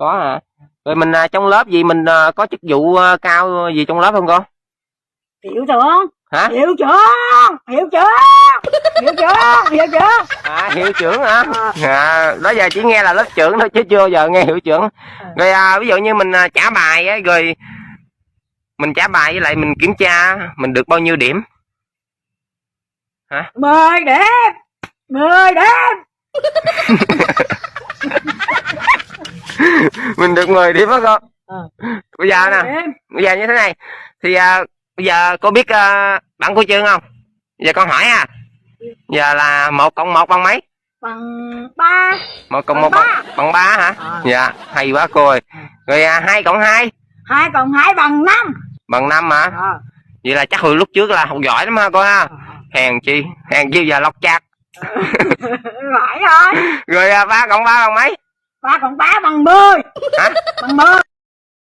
Có hả? Rồi mình trong lớp gì mình có chức vụ cao gì trong lớp không con? Hiệu trưởng. Hả? Hiệu trưởng. Hiệu trưởng. Hiệu trưởng. Hiệu trưởng. Hiệu trưởng hả? Đó giờ chỉ nghe là lớp trưởng thôi chứ chưa giờ nghe hiệu trưởng. Rồi ví dụ như mình trả bài á, rồi mình trả bài với lại mình kiểm tra mình được bao nhiêu điểm? Hả? 10 điểm. 10 điểm. Mình được 10 điểm đó con. Bây giờ nè, bây giờ như thế này thì bây giờ cô biết bảng của chương không? Giờ con hỏi giờ là 1 cộng 1 bằng mấy? Bằng 3. 1 cộng 1 bằng 3 hả? Dạ, hay quá cô ơi. Rồi 2 cộng 2? 2 cộng 2 bằng 5. Bằng 5 hả? Vậy là chắc hồi lúc trước là học giỏi lắm ha cô ha. Hèn chi giờ lọc chạc. Phải thôi. Rồi 3 cộng 3 bằng mấy? 3 cộng 3 bằng 10. Hả? Bằng 10.